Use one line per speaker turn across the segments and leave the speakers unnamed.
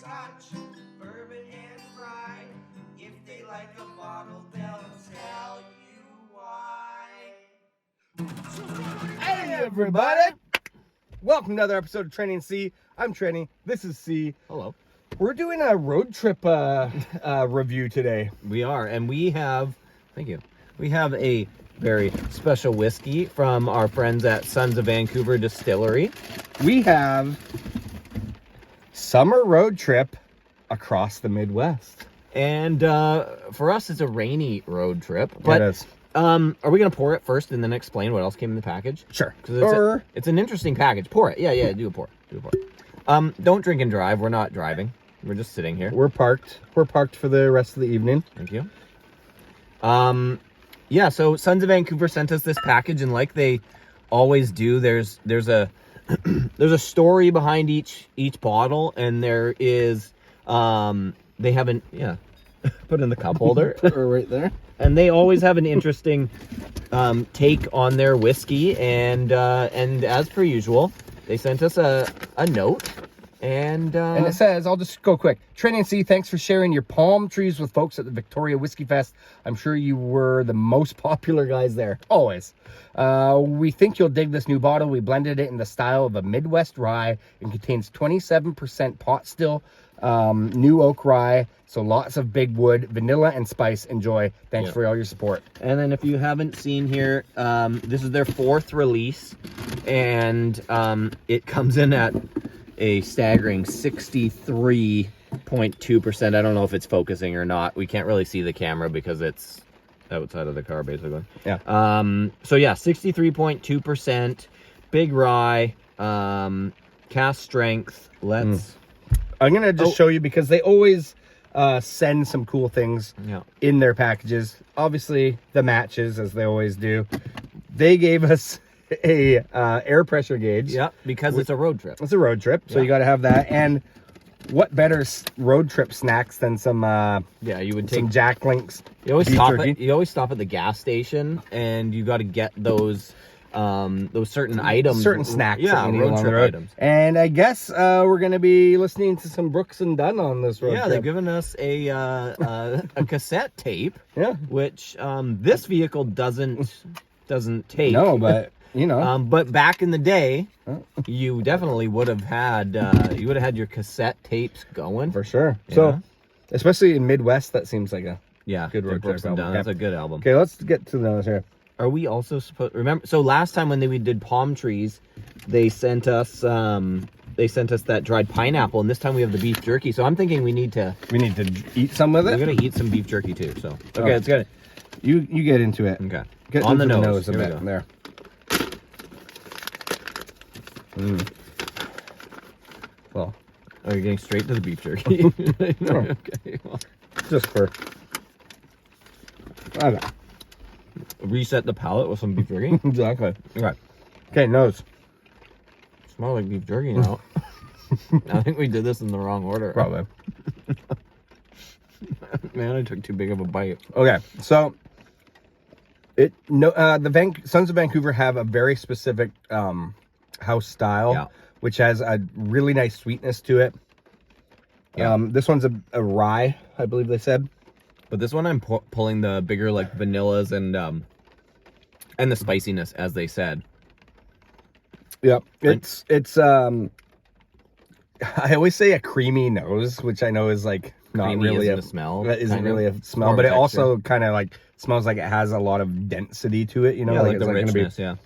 Scotch, bourbon, and rye. If they like a bottle, they'll tell you why.
Hey everybody! Welcome to another episode of Training C. I'm Trenny. This is C.
Hello.
We're doing a road trip review today.
We are, and we have, thank you, we have a very special whiskey from our friends at Sons of Vancouver Distillery.
We have summer road trip across the Midwest.
And for us, it's a rainy road trip.
But it is.
Are we going to pour it first and then explain what else came in the package?
Sure.
Because it's an interesting package. Pour it. Yeah, do a pour. Don't drink and drive. We're not driving. We're just sitting here.
We're parked. We're parked for the rest of the evening.
Thank you. Yeah, so Sons of Vancouver sent us this package, and like they always do, there's a there's a story behind each bottle, and there is they have an put in the cup holder.
Put her right there.
And they always have an interesting take on their whiskey, and as per usual, they sent us a note. And
it says, I'll just go quick. Training C, thanks for sharing your palm trees with folks at the Victoria Whiskey Fest. I'm sure you were the most popular guys there. Always. We think you'll dig this new bottle. We blended it in the style of a Midwest rye and contains 27% pot still, new oak rye. So lots of big wood, vanilla, and spice. Enjoy. Thanks for all your support.
And then if you haven't seen here, this is their 4th release, and it comes in at a staggering 63.2%. I don't know if it's focusing or not. We can't really see the camera because it's outside of the car, basically.
Yeah.
So yeah, 63.2%, big rye, cast strength. Let's.
I'm gonna just show you because they always send some cool things in their packages. Obviously, the matches, as they always do. They gave us a air pressure gauge.
Yeah, because it's a road trip.
It's a road trip, so you got to have that. And what better road trip snacks than some
you would take
some Jack Links.
You always stop at the gas station, and you got to get those certain items,
certain snacks.
Yeah, road trip items.
And I guess we're gonna be listening to some Brooks and Dunn on this road trip.
Yeah, they've given us a cassette tape.
Yeah,
which this vehicle doesn't take.
No, but you know.
But back in the day, you definitely would have had your cassette tapes going
for sure.
Yeah.
So, especially in Midwest, that seems like a good road trip album.
That's a good album.
Okay, let's get to those here.
Are we also supposed remember? So last time when we did palm trees, they sent us that dried pineapple, and this time we have the beef jerky. So I'm thinking we need to
eat some with it.
We're gonna eat some beef jerky too. So okay, let's get it.
You get into it.
Okay,
get
on
into
the nose
a bit there. Well,
are you getting straight to the beef jerky?
No.
Okay. Well.
Just for
reset the palate with some beef jerky.
Exactly.
Okay.
Okay, nose.
Smells like beef jerky now. I think we did this in the wrong order.
Probably.
Man, I took too big of a bite.
Okay, so Sons of Vancouver have a very specific house style, which has a really nice sweetness to it. Yeah. This one's a rye, I believe they said.
But this one I'm pulling the bigger like vanillas and the spiciness, as they said.
Yep. It's I always say a creamy nose, which I know is like not
creamy
really
a smell.
That isn't really a smell, but it also kind of like smells like it has a lot of density to it, you know,
yeah, like
it's
the
like
richness, yeah.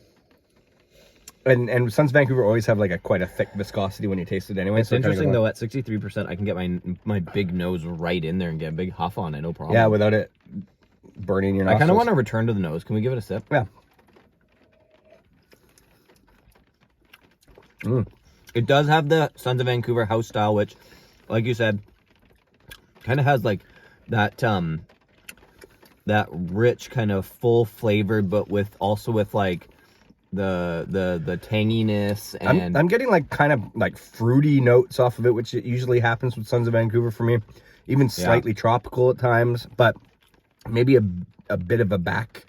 And Sons of Vancouver always have like quite a thick viscosity when you taste it anyway.
It's interesting though, at 63%, I can get my big nose right in there and get a big huff on it, no problem.
Yeah, without it burning your nostrils.
I kind of want to return to the nose. Can we give it a sip?
Yeah.
It does have the Sons of Vancouver house style, which, like you said, kind of has like that rich kind of full flavored, but with like the tanginess, and
I'm getting like kind of like fruity notes off of it, which it usually happens with Sons of Vancouver for me. Even slightly tropical at times, but maybe a bit of a back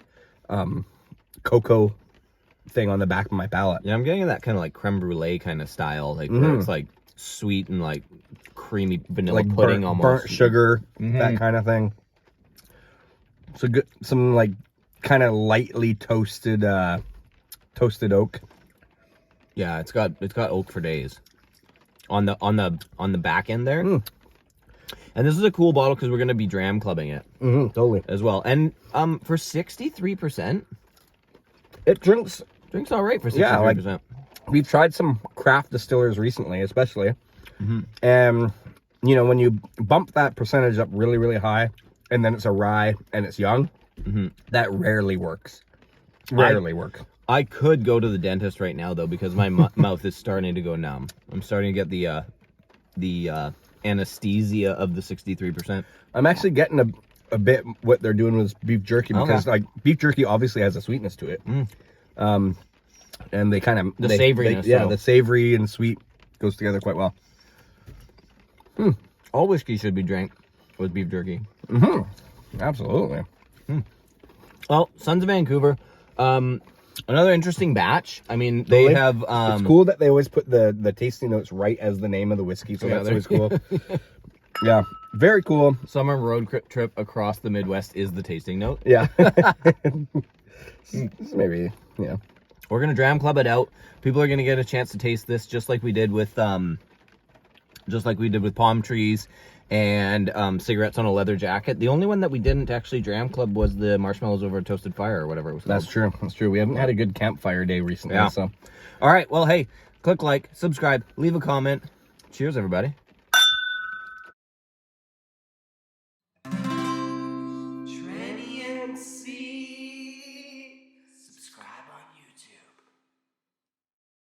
cocoa thing on the back of my palate.
Yeah, I'm getting that kind of like creme brulee kind of style, like where it's like sweet and like creamy vanilla
like
pudding
burnt,
almost.
burnt sugar, that kind of thing. So good, some like kind of lightly toasted oak.
Yeah, it's got oak for days on the back end there. And this is a cool bottle because we're gonna be dram clubbing it
Totally.
as well. And for 63%,
It drinks.
all right for 63%.
Yeah, like, we've tried some craft distillers recently, especially, and you know, when you bump that percentage up really, really high, and then it's a rye and it's young, that rarely works. Rarely works.
I could go to the dentist right now though because my mouth is starting to go numb. I'm starting to get the anesthesia of the 63%.
I'm actually getting a bit what they're doing with beef jerky because like beef jerky obviously has a sweetness to it. And they kind of
the savoriness.
The savory and sweet goes together quite well.
All whiskey should be drank with beef jerky.
Absolutely.
Well, Sons of Vancouver, another interesting batch. I mean, they have.
It's cool that they always put the tasting notes right as the name of the whiskey, so that's always cool. Yeah, very cool.
Summer road trip across the Midwest is the tasting note.
Yeah. Maybe, yeah.
We're gonna dram club it out. People are gonna get a chance to taste this, just like we did with palm trees and cigarettes on a leather jacket. The only one that we didn't actually dram club was the marshmallows over a toasted fire or whatever it was called.
That's true. That's true. We haven't had a good campfire day recently.
Yeah.
So,
all right. Well, hey, click like, subscribe, leave a comment. Cheers, everybody.